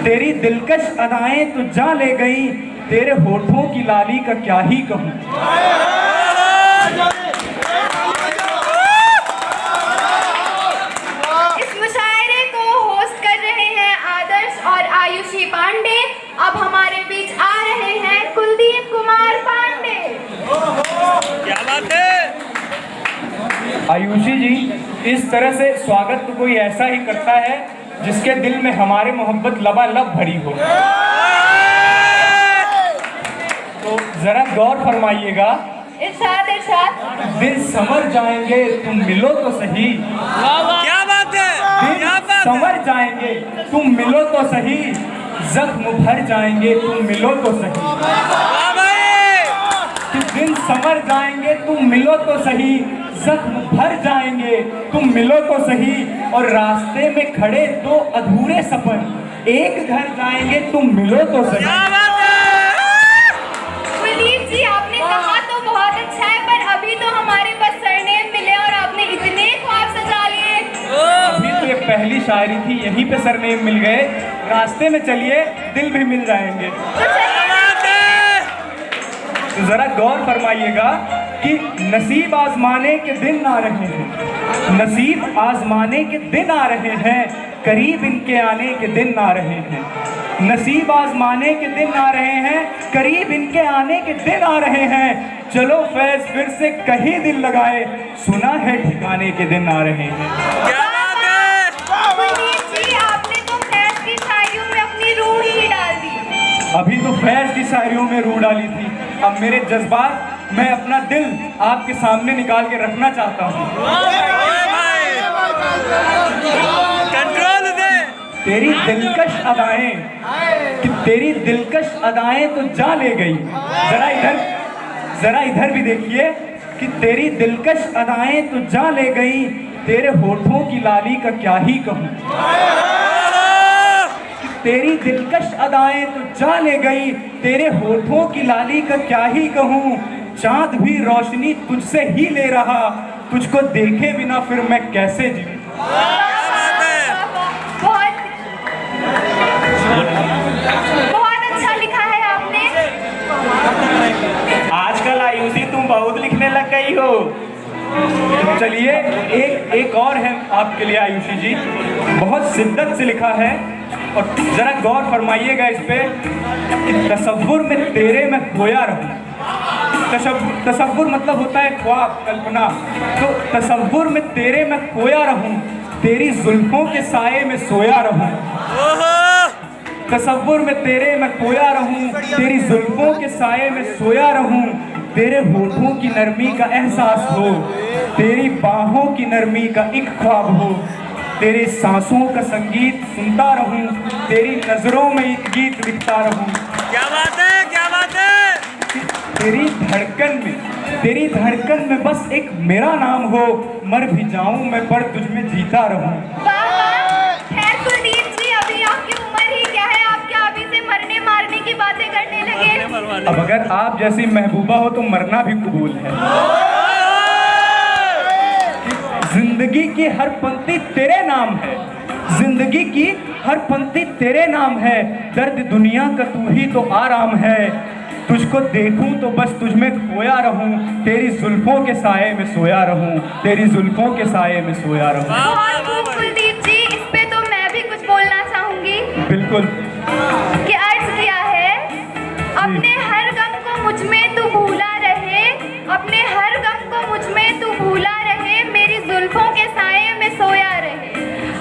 तेरी दिलकश अदाएं तो जा ले गई, तेरे होठों की लाली का क्या ही कहूँ। इस मुशायरे को होस्ट कर रहे हैं आदर्श और आयुषी पांडे। अब हमारे बीच आ रहे हैं कुलदीप कुमार पांडे। क्या बात है। आयुषी जी, इस तरह से स्वागत तो कोई ऐसा ही करता है जिसके दिल में हमारे मोहब्बत लबालब भरी हो। तो जरा गौर फरमाइएगा। इरशाद इरशाद। दिन संवर जाएंगे तुम मिलो तो सही। क्या बात है। दिन संवर जाएंगे तुम मिलो तो सही, जख्म भर जाएंगे तुम मिलो तो सही। कि दिन संवर जाएंगे तुम मिलो तो सही, जख्म भर जाएंगे तुम मिलो तो सही। और रास्ते में खड़े दो अधूरे सफर, एक घर जाएंगे तुम मिलो तो सही। कुलदीप जी, आपने कहा तो बहुत अच्छा है, पर अभी तो हमारे पास सरनेम मिले और आपने इतने ख्वाब सजा लिए। अभी तो ये पहली शायरी थी, यहीं पे सरनेम मिल गए। रास्ते में चलिए दिल भी मिल जाएंगे। तो जरा गौर फरमाइएगा कि नसीब आजमाने के दिन आ रहे हैं, नसीब आजमाने के दिन आ रहे हैं, करीब इनके आने के दिन आ रहे हैं। नसीब आजमाने के दिन आ रहे हैं, करीब इनके आने के दिन आ रहे हैं। चलो फैज फिर से कहीं दिल लगाए, सुना है ठिकाने के दिन आ रहे हैं। कुलदीप जी, आपने तो फैज की शायरियों में अपनी रूह ही डाल दी। अभी तो फैज की शायरियों में रूह डाली थी, अब मेरे जज्बात, मैं अपना दिल आपके सामने निकाल के रखना चाहता हूँ। कंट्रोल दे। तेरी दिलकश अदाएं, कि तेरी दिलकश अदाएं तो जा ले गई। जरा इधर भी देखिए कि तेरी दिलकश अदाएं तो जा ले गई, तेरे होठों की लाली का क्या ही कहूँ। तेरी दिलकश अदाएं तो जा ले गई, तेरे होठों की लाली का क्या ही कहूँ। चांद भी रोशनी तुझसे ही ले रहा, तुझको देखे बिना फिर मैं कैसे जीऊं। बहुत अच्छा लिखा है आपने। आजकल आयुषी तुम बहुत लिखने लग गई हो। तो चलिए एक और है आपके लिए आयुषी जी, बहुत शिद्दत से लिखा है और जरा गौर फरमाइएगा इस पे कि तसव्वुर में तेरे मैं खोया रहूं। तसव्वुर मतलब होता है ख्वाब, कल्पना। तो तसव्वुर में तेरे मैं खोया रहूं, तेरी जुल्फों के साए में सोया रहूं। तसव्वुर में तेरे मैं खोया रहूं, तेरी जुल्फों के साए में सोया रहूं। तेरे होठों की नरमी का एहसास हो, तेरी बाहों की नरमी का एक ख्वाब हो। तेरे सांसों का संगीत सुनता रहूं, तेरी नजरों में एक गीत लिखता रहूं। क्या बात है, क्या बात है। तेरी धड़कन में बस एक मेरा नाम हो, मर भी जाऊं मैं पर तुझ में जीता रहूं। खैर कुलदीप जी, अभी आपकी उम्र ही क्या है, आप क्या अभी से मरने मारने की बातें करने लगे। अब अगर आप जैसी महबूबा हो तो मरना भी कबूल है। जिंदगी की हर पंक्ति तेरे नाम है, जिंदगी की हर पंक्ति तेरे नाम है। दर्द दुनिया का तू ही तो आराम है, तुझको देखूं तो बस तुझ में खोया रहूं। तेरी जुल्फों के साए में सोया रहूं, तेरी जुल्फों के साए में सोया रहूं। बहुत खूब कुलदीप जी, इस पे तो मैं भी कुछ बोलना चाहूंगी। बिल्कुल। कि अर्ज किया है, अपने हर गम को मुझ में तू भूला रहे, अपने हर गम को मुझ में तू भूला रहे, मेरी जुल्फों के साए में सोया रहे।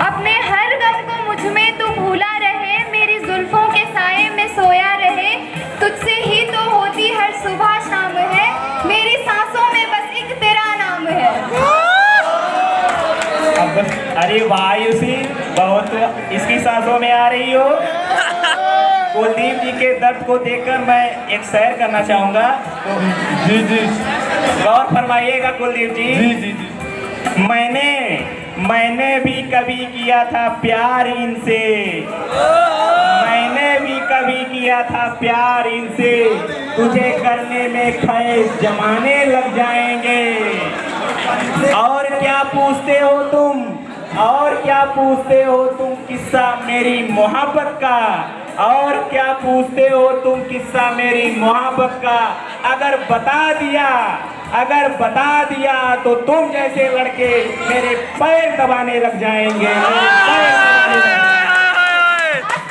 अपने हर गम को मुझ में तू भूला रहे, मेरी जुल्फों के साए में सोया रहे। तुझसे ही तो होती हर सुबह शाम है, मेरी सांसों में बस एक तेरा नाम है। अब बस, अरे वाह आयुषी, बहुत इसकी सांसों में आ रही हो। कुलदीप जी के दर्द को देखकर मैं एक सैर करना चाहूँगा। तो जी जी गौर फरमाइएगा कुलदीप जी। जी जी जी। मैंने भी कभी किया था प्यार इनसे, मैंने भी कभी किया था प्यार इनसे, तुझे करने में खैर जमाने लग जाएंगे। और क्या पूछते हो तुम, और क्या पूछते हो तुम किस्सा मेरी मोहब्बत का, और क्या पूछते हो तुम किस्सा मेरी मोहब्बत का। अगर बता दिया तो तुम जैसे लड़के मेरे पैर दबाने लग जाएंगे। आप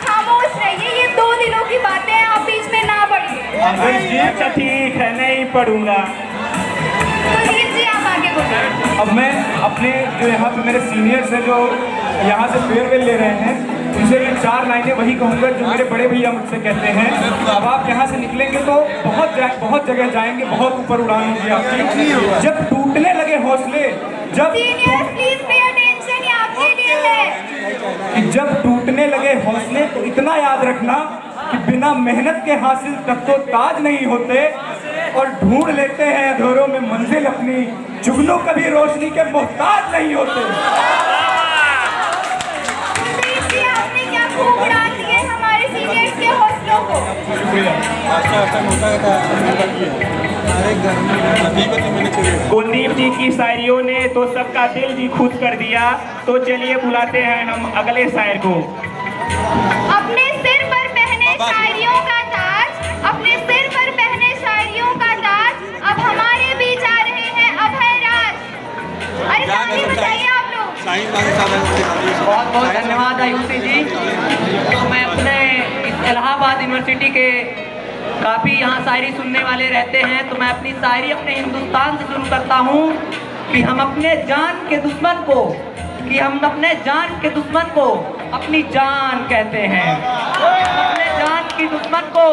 खामोश रहिए, ये 2 दिनों की बातें हैं, आप बीच में ना पढ़िए। अच्छा ठीक है, नहीं पढ़ूंगा। सुधीर जी आप आगे बोलिए। अब मैं अपने जो यहाँ पे मेरे सीनियर्स हैं जो यहाँ से फेयरवेल ले रहे हैं, उनसे मैं 4 लाइनें वही कहूँगा जो मेरे बड़े भैया मुझसे कहते हैं। अब आप यहाँ से निकलेंगे तो बहुत जगह जाएंगे, बहुत ऊपर उड़ान होगी आपकी। जब टूटने लगे हौसले, सीनियर्स प्लीज पे अटेंशन, ये आपके लिए है। जब टूटने लगे हौसले तो इतना याद रखना कि बिना मेहनत के हासिल तख्तो ताज नहीं होते, और ढूंढ लेते हैं अधूरों में मंजिल अपनी, जुगनू कभी रोशनी के मोहताज नहीं होते। जी आपने क्या खूब उड़ा दिए हमारे सीनियर्स के हौसलों को। कुलदीप जी की शायरियों ने तो सबका दिल भी खुश कर दिया। तो चलिए बुलाते हैं हम अगले शायर को। अपने सिर पर पहने शायरियों का ताज, अपने सिर पर पहने शायरियों का ताज, अब हमारे बीच आ रहे हैं अभय राज। अरे ताली बजाइए आप लोग। बहुत बहुत धन्यवाद आयुषी जी। तो मैं अपने इलाहाबाद यूनिवर्सिटी के काफ़ी यहाँ शायरी सुनने वाले रहते हैं, तो मैं अपनी शायरी अपने हिंदुस्तान से शुरू करता हूँ कि हम अपने जान के दुश्मन को अपनी जान कहते हैं। अपने जान की दुश्मन को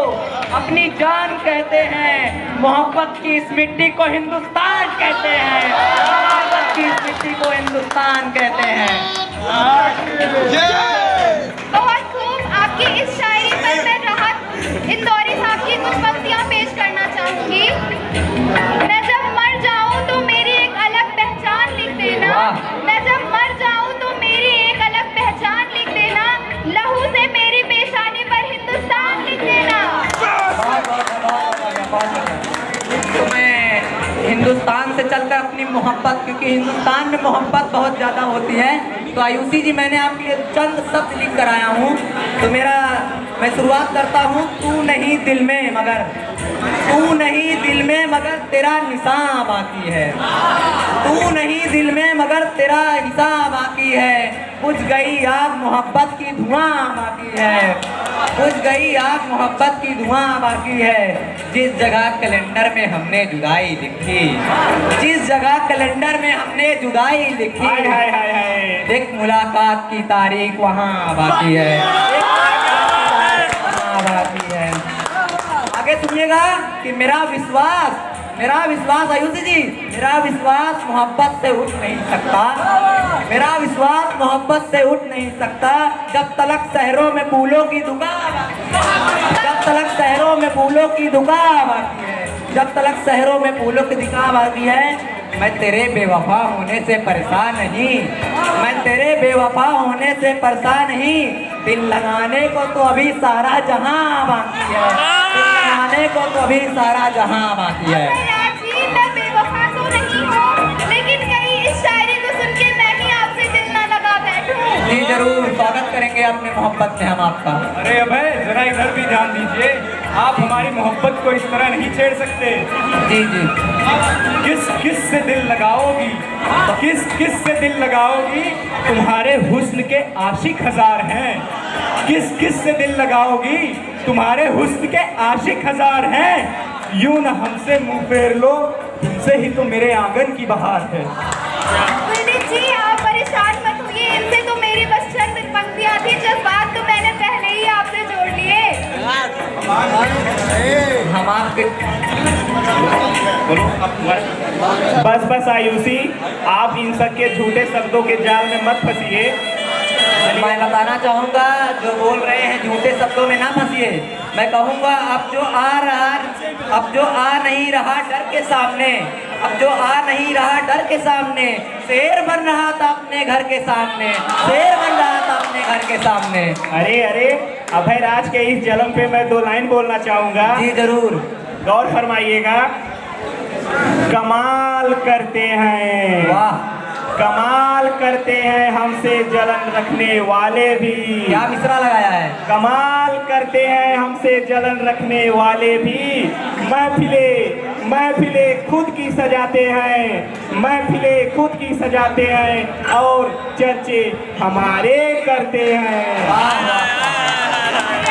अपनी जान कहते हैं। मोहब्बत की इस मिट्टी को हिंदुस्तान कहते हैं। मोहब्बत की इस मिट्टी को हिंदुस्तान कहते हैं। बहुत खूब। आपकी इस शायरी पर मैं राहत इंदौरी साहब की कुछ पंक्तियाँ पेश करना चाहूँगी। मैं जब मर जाऊँ तो मेरी एक अलग पहचान लिख देना, मैं जब मर जाऊँ तो मेरी एक अलग पहचान लिख देना, लहू से मेरी पेशानी पर हिंदुस्तान लिख देना। तो मैं हिंदुस्तान से चलकर अपनी मोहब्बत, क्योंकि हिंदुस्तान में मोहब्बत बहुत ज़्यादा होती है, तो आयुषी जी मैंने आपके लिए चंद शब्द लिख कर आया हूँ। तो मैं शुरुआत करता हूँ। तू नहीं दिल में मगर तेरा निशान बाकी है। तू नहीं दिल में मगर तेरा निशान बाकी है। बुझ गई आग मोहब्बत की धुआं बाकी है। बुझ गई आग मोहब्बत की धुआं बाकी है। जिस जगह कैलेंडर में हमने जुदाई लिखी, जिस जगह कैलेंडर में हमने जुदाई लिखी, एक मुलाकात की तारीख वहाँ बाकी है, वहाँ बाकी है। आगे सुनिएगा कि मेरा विश्वास आयुषी जी, मेरा विश्वास मोहब्बत से उठ नहीं सकता, मेरा विश्वास मोहब्बत से उठ नहीं सकता। जब तलक शहरों में फूलों की दुकान, जब तलक शहरों में फूलों की दुकान बाकी है, जब तलक शहरों में फूलों की दुकान बाकी है। मैं तेरे बेवफा होने से परेशान नहीं, मैं तेरे बेवफा होने से परेशान नहीं। दिल लगाने को तो अभी सारा जहां बाकी है, दिल लगाने को तो अभी सारा जहां बाकी है। मैं बेवफा तो नहीं हूँ, लेकिन कहीं इस शायरी को सुन के मैं भी आपसे दिल ना लगा बैठूं। जी जरूर, स्वागत करेंगे अपने मोहब्बत में हम आपका। अरे अभय जरा इधर भी ध्यान दीजिए, आप हमारी मोहब्बत को इस तरह नहीं छेड़ सकते। जी जी। किस से दिल लगाओगी, किस से दिल लगाओगी, तुम्हारे हुस्न के आशिक हजार हैं। किस से दिल लगाओगी, तुम्हारे हुस्न के आशिक हजार हैं। यूं न हमसे मुंह फेर लो, तुमसे ही तो मेरे आंगन की बहार है। कुलदीप जी आप परेशान मत होइए, इनसे तो मेरी बस चंद पंक्तियाँ थी, जज्बात तो मैंने पहले ही आपसे जोड़ लिए। हम आपके बस आयुषी, आप इन सब के झूठे शब्दों के जाल में मत फंसिए। मैं बताना चाहूँगा, जो बोल रहे हैं झूठे शब्दों में ना फंसिए। मैं कहूँगा अब जो आ नहीं रहा डर के सामने, अब जो आ नहीं रहा डर के सामने, शेर बन रहा था अपने घर के सामने, शेर बन रहा था अपने घर के सामने। अरे अभय राज के इस जन्म पे मैं 2 लाइन बोलना चाहूँगा। जी जरूर। गौर फरमाइएगा। कमाल करते हैं, वाह, कमाल करते हैं हमसे जलन रखने वाले भी। क्या मिसरा लगाया है? कमाल करते हैं हमसे जलन रखने वाले भी। महफिलें खुद की सजाते हैं, महफिलें खुद की सजाते हैं और चर्चे हमारे करते हैं।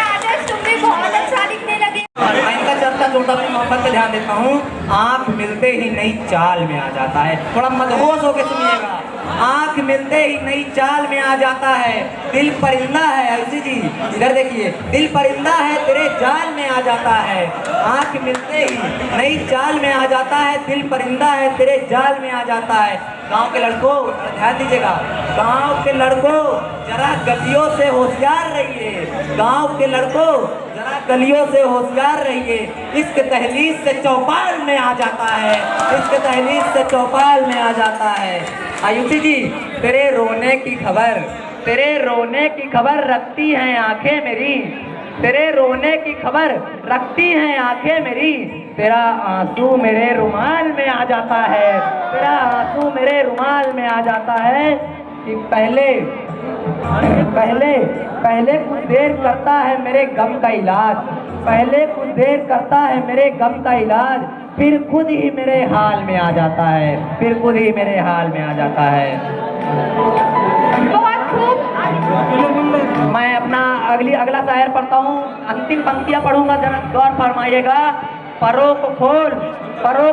आदर्श तुमने बहुत अच्छा लिखने लगे। मैं इनका चलता चलता अपनी मोहब्बत पे ध्यान देता हूँ। आँख मिलते ही नई चाल में आ जाता है। थोड़ा मदहोश होके सुनिएगा। आँख मिलते ही नई चाल में आ जाता है। दिल परिंदा है आयुषी जी, इधर देखिए। दिल परिंदा है तेरे जाल में आ जाता है। आँख मिलते ही नई चाल में आ जाता है। दिल परिंदा है तेरे जाल में आ जाता है। गांव के लड़कों ध्यान दीजिएगा। गांव के लड़कों जरा गलियों से होशियार रहिए। गांव के लड़कों जरा गलियों से होशियार रहिए। इश्क दहलीज से चौपाल में आ जाता है। इश्क दहलीज से चौपाल में आ जाता है। आयुषी जी, तेरे रोने की खबर रखती हैं आंखें मेरी। तेरे रोने की खबर रखती हैं आंखें मेरी। तेरा आंसू मेरे रुमाल में आ जाता है। तेरा आंसू मेरे रुमाल में आ जाता है कि पहले कुछ देर करता है मेरे गम का इलाज। पहले कुछ देर करता है मेरे गम का इलाज, फिर खुद ही मेरे हाल में आ जाता है। फिर खुद ही मेरे हाल में आ जाता है। बहुत खूब। मैं अपना अगला शायर पढ़ता हूँ। अंतिम पंक्तियाँ पढ़ूंगा, जरा गौर फरमाइएगा। परों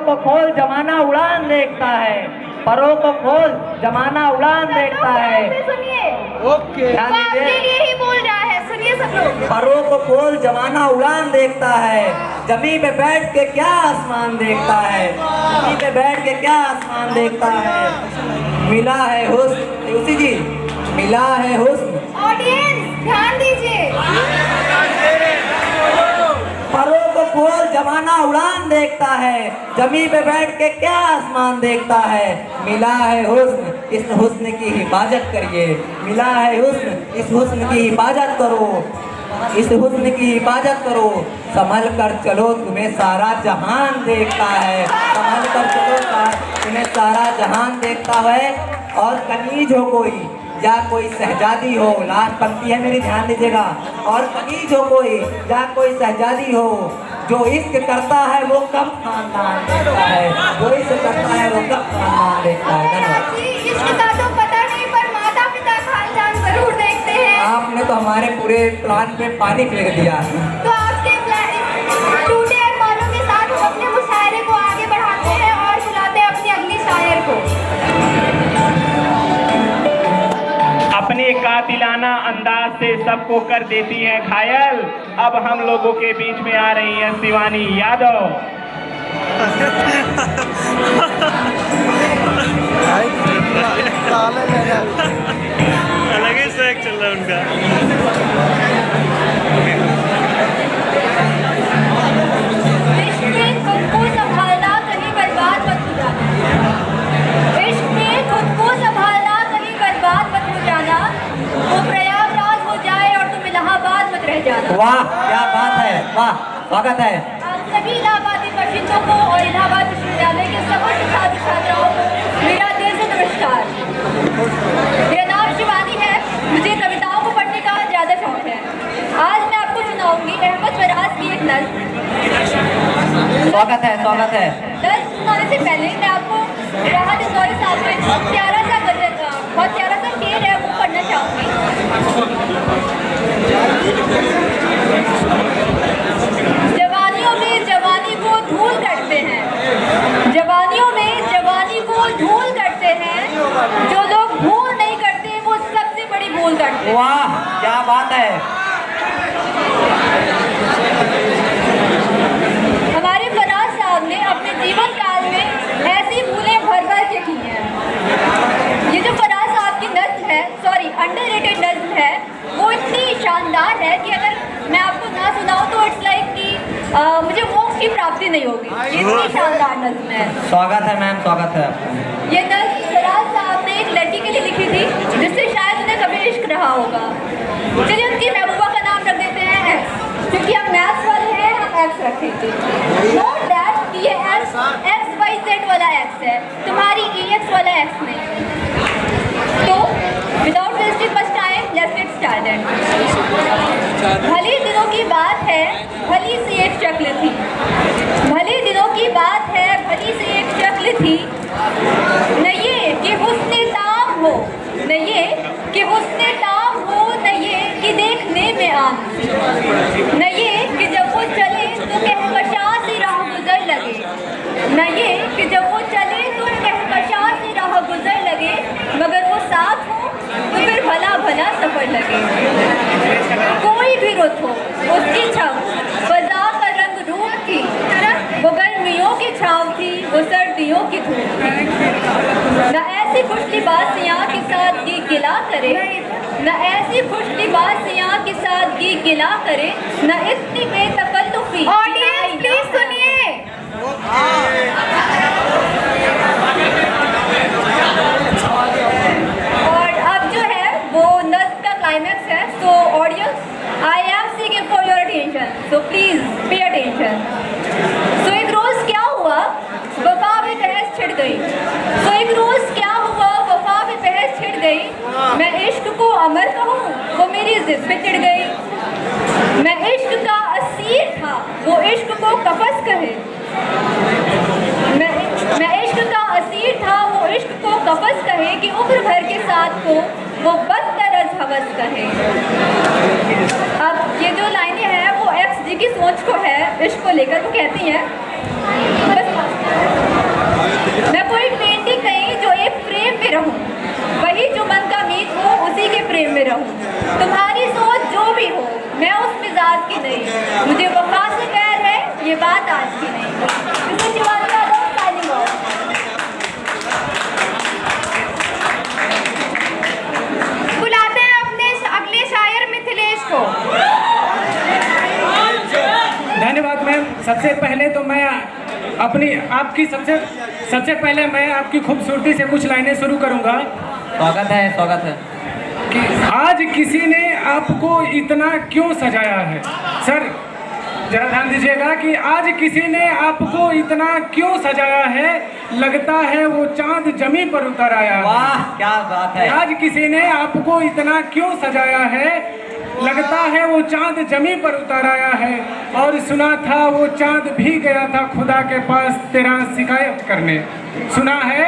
को खोल जमाना उड़ान देखता है। परों को खोल जमाना उड़ान देखता है। सुनिए, ध्यान वो आपके दीजिए। लिए ही बोल रहा है। सुनिए सब लोग। परों को खोल जमाना उड़ान देखता है। जमी पे बैठ के क्या आसमान देखता है। जमी पे बैठ के क्या आसमान देखता है। मिला है हुस्न यूसी जी, मिला है हुस्न। ऑडियंस ध्यान दीजिए। परों को खोल जमाना उड़ान देखता है। जमी पे बैठ के क्या आसमान देखता है। मिला है हुस्न, इस हुस्न की हिफाजत करिए। मिला है हुस्न, इस हुस्न की हिफाजत करो। इस हुस्न की हिफाजत करो। संभल कर चलो तुम्हें सारा जहान देखता है। संभल कर चलो तुम्हें सारा जहान देखता है। और कनीज हो कोई या कोई शहजादी हो, लास्ट पंक्ति है मेरी, ध्यान दीजिएगा। और कनीज हो कोई या कोई शहजादी हो, जो इश्क करता है वो कब खानदान देखता है। जो इश्क करता है वो कब खानदान देखता है। धन्यवाद। इश्क का तो पता नहीं, पर माता पिता खानदान जरूर देखते हैं। आपने तो हमारे पूरे प्लान पे पानी फेंक दिया। तो आपके टूटे अरमानों के साथ हम अपने मुशायरे को आगे बढ़ाते हैं और बुलाते हैं अपने अगली शायर को। अपने कातिलाना अंदाज से सबको कर देती हैं घायल। अब हम लोगों के बीच में आ रही हैं शिवानी यादव। अलग ही स्वैग चल रहा है उनका। इश्क में खुद को संभालना कहीं बर्बाद मत हो जाना। इश्क में खुद को संभालना कहीं बर्बाद मत हो जाना। वो प्रयागराज हो जाए और तुम इलाहाबाद मत रह जाना। वाह क्या बात है, वाह स्वागत है। आप सभी इलाहाबादी बशिंदों को और इलाहाबाद विश्वविद्यालय के समस्त छात्र छात्राओं को मेरा दिल से नमस्कार। मेरा नाम शिवानी है। मुझे कविताओं को पढ़ने का ज़्यादा शौक है। आज मैं आपको सुनाऊंगी अहमद फराज की एक नज़्म। स्वागत है, स्वागत है। नज़्म सुनाने से पहले मैं आपको राहत इंदौरी साहब का बहुत प्यारा सा शेर है वो पढ़ना चाहूँगी। जवानियों में जवानी को धूल करते हैं। जवानियों में जवानी को धूल करते हैं। जो लोग भूल नहीं करते वो सबसे बड़ी भूल करते हैं। वाह क्या बात है। हमारे फराज साहब ने अपने जीवन काल में ऐसी भूलें भर भर के की हैं। ये जो फराज साहब की नज़्म है, अंडररेटेड नज़्म है, वो इतनी शानदार है कि अगर मैं आपको ना सुनाऊं तो इट्स लाइक कि मुझे मोक्ष की प्राप्ति नहीं होगी। ये इतनी शानदार नज़्म है। स्वागत है मैम, स्वागत है। ये नज़्म फराज साहब ने एक लड़की के लिए लिखी थी जिससे शायद उन्हें कभी इश्क रहा होगा। चलिए उनकी महबूबा का नाम रख देते हैं एक्स, क्योंकि हम मैथ्स वाले हैं, हम एक्स रखेंगे। नोट दैट ये एक्स XYZ वाला एक्स है, तुम्हारी EX वाला एक्स नहीं। wasting much time, let's get started. भले दिनों की बात है, भली सी एक शक्ल थी। भले दिनों की बात है, भली सी एक शक्ल थी। न ये कि हुस्ने ताम हो, न ये कि हुस्ने ताम हो, न ये कि देखने में आम थी। न ये कि जब वो चले तो कहकशां सी राह गुजर लगे। न ये कि जब वो चले तो कहकशां सी राह गुजर लगे। मगर वो साथ हो तो फिर भला भला सफर लगे। कोई भी रुत हो उसकी छाव, फजा का रंग रूप थी। वो गर्मियों की छाव थी, वो सर्दियों की धूप थी। न ऐसी खुश लिबासियाँ के साथ गी गिला करे, न ऐसी खुश लिबासियाँ के साथ गी गिला करे, न इतनी बेतकल्लुफी। ऑडियंस प्लीज सुनिए। और अब जो है वो नज़्म का क्लाइमैक्स है। So audience, I am seeking for your attention, so please pay attention. So एक रोज़ क्या हुआ, वफा में बहस छिड़ गई। सो एक रोज़ क्या हुआ, वफा में बहस छिड़ गई। मैं इश्क को अमर कहूँ, वो मेरी जिद पे चिढ़ गई। मैं इश्क का असीर था, वो इश्क को कफस कहे। मैं इश्क का असीर था, वो इश्क को कफस कहे। कि उम्र भर के साथ को वो बदतरज हवस कहे। अब ये जो लाइनें हैं वो एक्स जी की सोच को है, इश्क को लेकर वो कहती हैं, मैं कोई पेंटिंग नहीं जो एक फ्रेम में रहूं, वही जो मन का मीत हो उसी के प्रेम में रहूं। तुम्हारी सोच जो भी हो, मैं उस मिजाज की नहीं। मुझे वफा से प्यार है, ये बात आज की नहीं। बुलाते हैं अपने अगले शायर मिथिलेश को। धन्यवाद मैम। सबसे पहले तो मैं सबसे पहले मैं आपकी खूबसूरती से कुछ लाइनें शुरू करूंगा। स्वागत है, स्वागत है। कि आज किसी ने आपको इतना क्यों सजाया है। सर जरा ध्यान दीजिएगा कि आज किसी ने आपको इतना क्यों सजाया है, लगता है वो चांद जमी पर उतर आया है। वाह क्या बात है। आज किसी ने आपको इतना क्यों सजाया है, लगता है वो चांद जमी पर उतर आया है। और सुना था वो चांद भी गया था खुदा के पास तेरा शिकायत करने। सुना है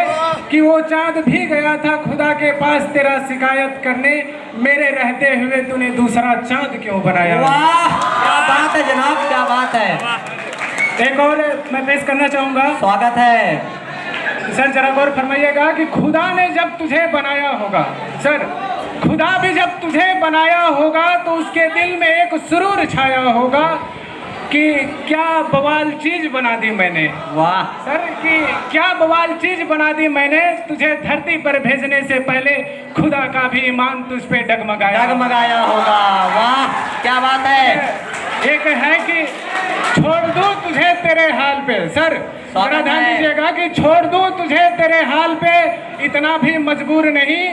कि वो चांद भी गया था खुदा के पास तेरा शिकायत करने। मेरे रहते हुए तूने दूसरा चांद क्यों बनाया। वाह क्या बात है जनाब, क्या बात है। एक और मैं पेश करना चाहूँगा। स्वागत है। सर जरा गौर फरमाइएगा कि खुदा ने जब तुझे बनाया होगा, सर खुदा भी जब तुझे बनाया होगा तो उसके दिल में एक सुरूर छाया होगा कि क्या बवाल चीज बना दी मैंने। वाह सर कि क्या बवाल चीज बना दी मैंने, तुझे धरती पर भेजने से पहले खुदा का भी ईमान तुझ पे डगमगाया होगा। वाह क्या बात है। एक है कि छोड़ दूं तुझे तेरे हाल पे। सर जरा ध्यान दीजिएगा कि छोड़ दूं तुझे तेरे हाल पे, इतना भी मजबूर नहीं।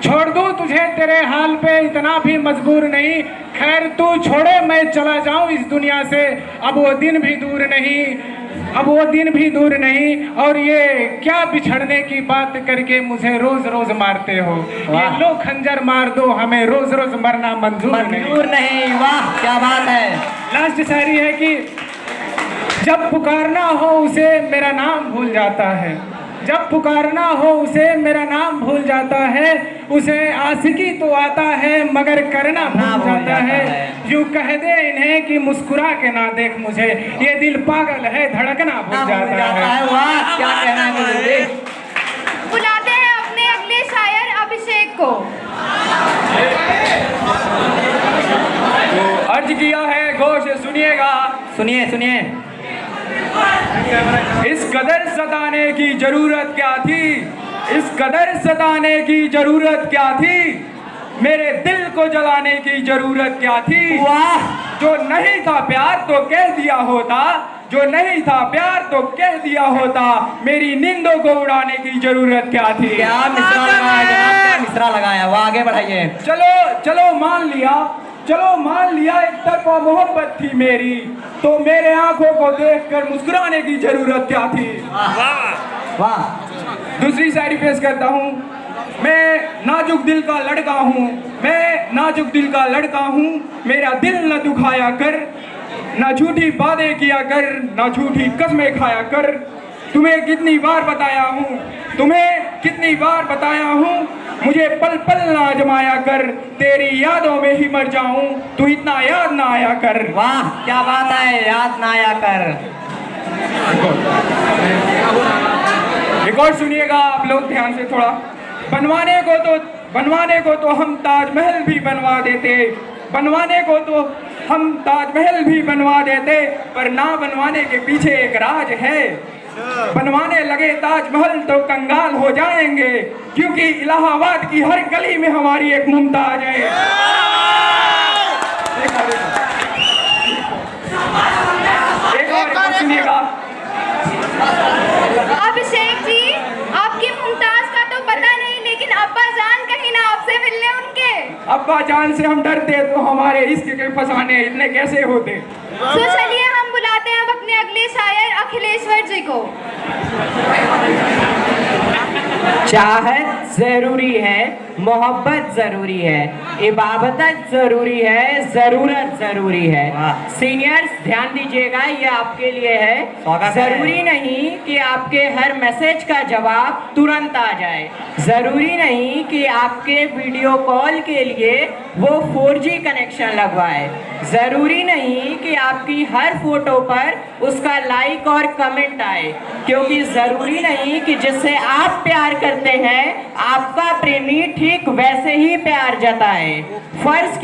छोड़ दूं तुझे तेरे हाल पे, इतना भी मजबूर नहीं। खैर तू छोड़े मैं चला जाऊं इस दुनिया से, अब वो दिन भी दूर नहीं, अब वो दिन भी दूर नहीं। और ये क्या बिछड़ने की बात करके मुझे रोज रोज मारते हो। ये लो खंजर मार दो, हमें रोज रोज मरना मंजूर नहीं। वाह क्या बात है। लास्ट शायरी है कि जब पुकारना हो उसे मेरा नाम भूल जाता है। जब पुकारना हो उसे मेरा नाम भूल जाता है। उसे आशिकी तो आता है मगर करना भूल जाता है। यूं कह दे इन्हें कि मुस्कुरा के ना देख मुझे, ये दिल पागल है धड़कना भूल जाता है। वाह क्या कहना है मुझे। बुलाते हैं अपने अगले शायर अभिषेक को। तो अर्ज किया है गौर से सुनिएगा। सुनिए सुनिए। इस कदर सताने की जरूरत क्या थी, इस कदर सताने की जरूरत क्या थी, मेरे दिल को जलाने की जरूरत क्या थी। वाह जो नहीं था प्यार तो कह दिया होता, जो नहीं था प्यार तो कह दिया होता, मेरी नींदों को उड़ाने की जरूरत क्या थी। क्या मिसरा लगाया जनाब, क्या मिसरा लगाया। वो आगे बढ़ाइए। चलो चलो मान लिया, चलो मान लिया एक तरफा मोहब्बत थी मेरी, तो मेरे आंखों को देखकर मुस्कुराने की जरूरत क्या थी। वाह। दूसरी शायरी पेश करता हूँ। मैं नाजुक दिल का लड़का हूँ, मैं नाजुक दिल का लड़का हूँ, मेरा दिल न दुखाया कर, ना झूठी बातें किया कर, ना झूठी कस्में खाया कर। तुम्हें कितनी बार बताया हूँ, तुम्हें कितनी बार बताया हूँ, मुझे पल पल ना आजमाया कर, तेरी यादों में ही मर जाऊं, तू इतना याद ना आया कर। वाह क्या बात है, याद ना आया कर। एक और सुनिएगा आप लोग ध्यान से थोड़ा। बनवाने को तो हम ताजमहल भी बनवा देते, बनवाने को तो हम ताजमहल भी बनवा देते, पर ना बनवाने के पीछे एक राज है। बनवाने लगे ताजमहल तो कंगाल हो जाएंगे, क्योंकि इलाहाबाद की हर गली में हमारी एक मुमताज है। एक और सुनिएगा। अभिषेक जी, आपकी मुमताज का तो पता नहीं, लेकिन अब्बा जान कहीं ना आपसे मिलने उनके। अब्बा जान से हम डरते तो हमारे इश्क के फसाने इतने कैसे होते। तो चलिए हम बुलाते हैं अब अपने अगले शायर अखिलेश्वर जी को। चाहत जरूरी है, मोहब्बत जरूरी है, इबादत जरूरी है, जरूरत जरूरी है। सीनियर्स ध्यान दीजिएगा, ये आपके लिए है। स्वागत है। जरूरी नहीं कि आपके हर मैसेज का जवाब तुरंत आ जाए, जरूरी नहीं कि आपके वीडियो कॉल के लिए वो 4G कनेक्शन लगवाए, जरूरी नहीं कि आपकी हर फोटो पर उसका लाइक और कमेंट आए, क्योंकि जरूरी नहीं कि जिससे आप प्यार करते हैं आपका प्रेमी ठीक वैसे ही प्यार जताए। फर्ज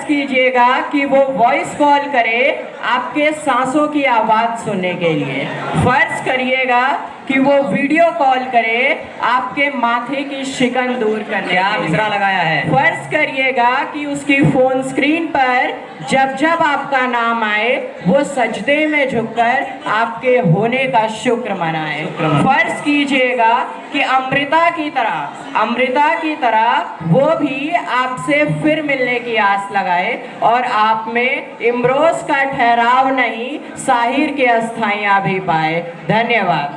कीजिएगा कि वो वॉइस कॉल करे आपके सांसों की आवाज सुनने के लिए, फर्ज करिएगा कि वो वीडियो कॉल करे आपके माथे की शिकन दूर करने क्या मिसरा लगाया है। फर्ज करिएगा कि उसकी फोन स्क्रीन पर जब जब आपका नाम आए वो सजदे में झुककर आपके होने का शुक्र मनाए। फर्ज कीजिएगा कि अमृता की तरह वो भी आपसे फिर मिलने की आस लगाए और आप में इमरोज का ठहराव नहीं साहिर के अस्थाइयाँ भी पाए। धन्यवाद।